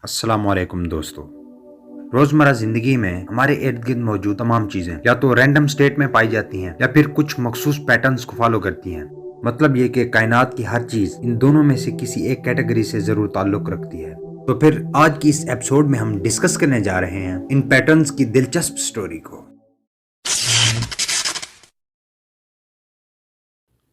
अस्सलाम वालेकुम दोस्तों। रोजमर्रा जिंदगी में हमारे इर्द गिर्द मौजूद तमाम चीजें या तो रैंडम स्टेट में पाई जाती हैं या फिर कुछ मखसूस पैटर्न्स को फॉलो करती हैं। मतलब ये कि कायनात की हर चीज इन दोनों में से किसी एक कैटेगरी से जरूर ताल्लुक रखती है। तो फिर आज की इस एपिसोड में हम डिस्कस करने जा रहे हैं इन पैटर्न्स की दिलचस्प स्टोरी को।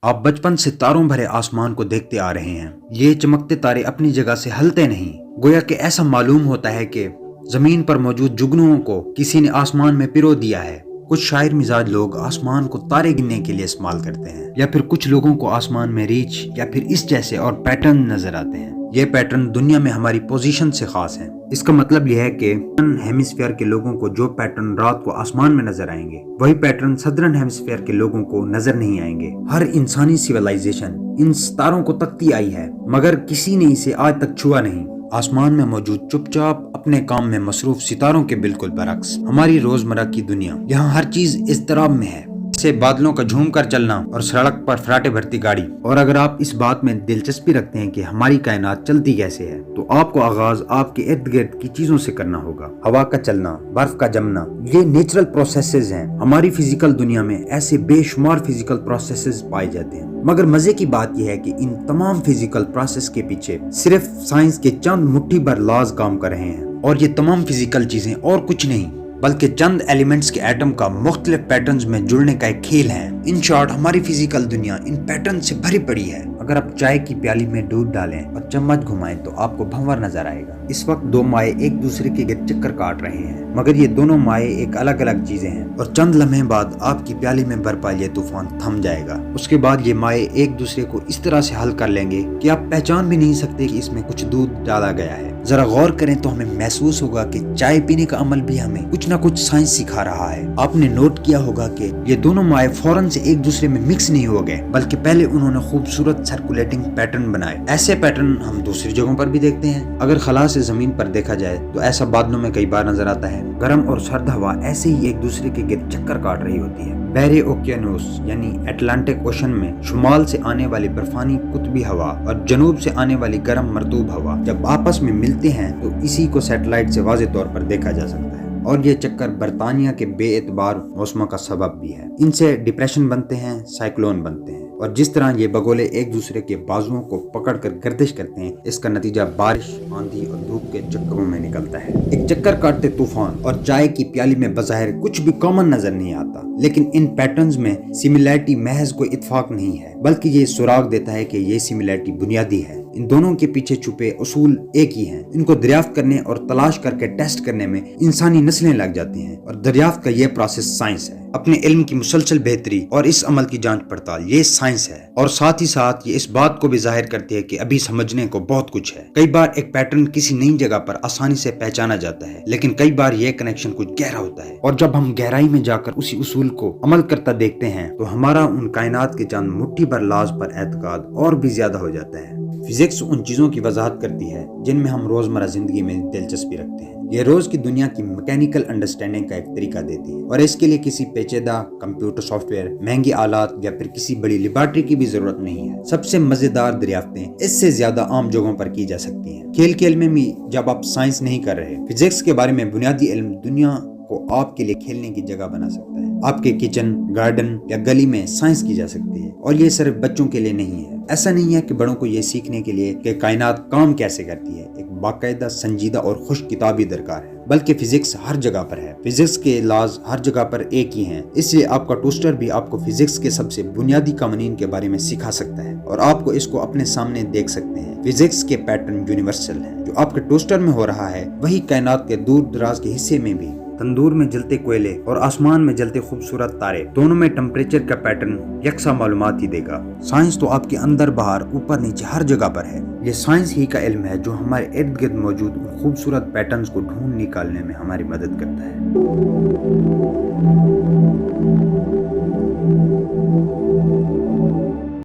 आप बचपन से तारों भरे आसमान को देखते आ रहे हैं। ये चमकते तारे अपनी जगह से हलते नहीं, गोया कि ऐसा मालूम होता है कि जमीन पर मौजूद जुगनुओं को किसी ने आसमान में पिरो दिया है। कुछ शायर मिजाज लोग आसमान को तारे गिनने के लिए इस्तेमाल करते हैं, या फिर कुछ लोगों को आसमान में रीछ या फिर इस जैसे और पैटर्न नजर आते हैं। ये पैटर्न दुनिया में हमारी पोजीशन से खास है। इसका मतलब यह है कि हेमिस्फीयर के लोगों को जो पैटर्न रात को आसमान में नजर आएंगे, वही पैटर्न सदर्न हेमिस्फीयर के लोगों को नजर नहीं आएंगे। हर इंसानी सिविलाइजेशन इन सितारों को तकती आई है, मगर किसी ने इसे आज तक छुआ नहीं। आसमान में मौजूद चुपचाप अपने काम में मसरूफ सितारों के बिल्कुल बरक्स हमारी रोजमर्रा की दुनिया, यहाँ हर चीज इज़्तिराब में है, से बादलों का झूम कर चलना और सड़क पर फराटे भरती गाड़ी। और अगर आप इस बात में दिलचस्पी रखते हैं कि हमारी कायनात चलती कैसे है, तो आपको आगाज आपके इर्द गिर्द की चीजों से करना होगा। हवा का चलना, बर्फ का जमना, ये नेचुरल प्रोसेसेस हैं। हमारी फिजिकल दुनिया में ऐसे बेशुमार फिजिकल प्रोसेसेस पाए जाते हैं, मगर मजे की बात यह है कि इन तमाम फिजिकल प्रोसेस के पीछे सिर्फ साइंस के चंद मुट्ठी भर लॉज काम कर रहे हैं। और ये तमाम फिजिकल चीजें और कुछ नहीं बल्कि चंद एलिमेंट्स के एटम का मुख्तलिफ पैटर्न्स में जुड़ने का एक खेल है। इन शॉर्ट, हमारी फिजिकल दुनिया इन पैटर्न से भरी पड़ी है। अगर आप चाय की प्याली में दूध डालें और चम्मच घुमाएं तो आपको भंवर नजर आएगा। इस वक्त दो माए एक दूसरे के चक्कर काट रहे हैं, मगर ये दोनों माए एक अलग अलग चीजें हैं। और चंद लम्हे बाद आपकी प्याली में बरपा ये तूफान थम जाएगा। उसके बाद ये माए एक दूसरे को इस तरह से हल कर लेंगे कि आप पहचान भी नहीं सकते कि इसमें कुछ दूध डाला गया है। जरा गौर करें तो हमें महसूस होगा कि चाय पीने का अमल भी हमें कुछ ना कुछ साइंस सिखा रहा है। आपने नोट किया होगा कि ये दोनों माए फौरन से एक दूसरे में मिक्स नहीं हो गए, बल्कि पहले उन्होंने खूबसूरत सर्कुलेटिंग पैटर्न बनाए। ऐसे पैटर्न हम दूसरी जगहों पर भी देखते हैं। अगर खला से जमीन पर देखा जाए तो ऐसा बादलों में कई बार नजर आता है। गर्म और सर्द हवा ऐसे ही एक दूसरे के गिर्द चक्कर काट रही होती है। बहरे ओकियानोस यानी अटलांटिक ओशन में शुमाल से आने वाली बर्फानी कुतबी हवा और जनूब से आने वाली गर्म मरतूब हवा जब आपस में मिलते हैं तो इसी को सैटेलाइट से वाज़ेह तौर पर देखा जा सकता है। और ये चक्कर बरतानिया के बेएतबार मौसम का सबब भी है। इनसे डिप्रेशन बनते हैं, साइक्लोन बनते हैं, और जिस तरह ये बगोले एक दूसरे के बाजुओं को पकड़कर गर्दिश करते हैं, इसका नतीजा बारिश, आंधी और धूप के चक्करों में निकलता है। एक चक्कर काटते तूफान और चाय की प्याली में बज़ाहिर कुछ भी कॉमन नजर नहीं आता, लेकिन इन पैटर्न्स में सिमिलैरिटी महज कोई इत्तेफाक नहीं है, बल्कि ये सुराग देता है कि ये सिमिलैरिटी बुनियादी है। इन दोनों के पीछे छुपे उसूल एक ही हैं। इनको दरियाफ्त करने और तलाश करके टेस्ट करने में इंसानी नस्लें लग जाती हैं, और दरियाफ्त का ये प्रोसेस साइंस है। अपने इल्म की मुसलसल बेहतरी और इस अमल की जांच पड़ताल ये साइंस है। और साथ ही साथ ये इस बात को भी जाहिर करती है कि अभी समझने को बहुत कुछ है। कई बार एक पैटर्न किसी नई जगह पर आसानी से पहचाना जाता है, लेकिन कई बार ये कनेक्शन कुछ गहरा होता है, और जब हम गहराई में जाकर उसी उसूल को अमल करता देखते हैं तो हमारा उन कायनात के चंद मुट्ठी भर लाज पर एतकाद और भी ज्यादा हो जाता है। फिजिक्स उन चीजों की वजाहत करती है जिनमें हम रोजमर्रा जिंदगी में दिलचस्पी रखते हैं। ये रोज की दुनिया की मैकेनिकल अंडरस्टैंडिंग का एक तरीका देती है, और इसके लिए किसी पेचीदा कंप्यूटर सॉफ्टवेयर, महंगी आलात या फिर किसी बड़ी लेबॉरेटरी की भी जरूरत नहीं है। सबसे मजेदार दरियाफ्तें इससे ज्यादा आम जगहों पर की जा सकती हैं। खेल खेल में भी जब आप साइंस नहीं कर रहे, फिजिक्स के बारे में बुनियादी इल्म दुनिया को आपके लिए खेलने की जगह बना सकता है। आपके किचन, गार्डन या गली में साइंस की जा सकती है, और ये सिर्फ बच्चों के लिए नहीं है। ऐसा नहीं है कि बड़ों को ये सीखने के लिए कि कायनात काम कैसे करती है एक बाकायदा, संजीदा और खुश किताब ही दरकार है, बल्कि फिजिक्स हर जगह पर है। फिजिक्स के लॉज हर जगह पर एक ही हैं, इसलिए आपका टोस्टर भी आपको फिजिक्स के सबसे बुनियादी कानून के बारे में सिखा सकता है, और आपको इसको अपने सामने देख सकते हैं। फिजिक्स के पैटर्न यूनिवर्सल हैं। जो आपके टोस्टर में हो रहा है वही कायनात के दूर दराज के हिस्से में भी, तंदूर में जलते कोयले और आसमान में जलते खूबसूरत तारे, दोनों में टेम्परेचर का पैटर्न यकसा मालूमात ही देगा। साइंस तो आपके अंदर बाहर, ऊपर नीचे हर जगह पर है। ये साइंस ही का इल्म है जो हमारे इर्द गिर्द मौजूद उन खूबसूरत पैटर्न्स को ढूंढ निकालने में हमारी मदद करता है।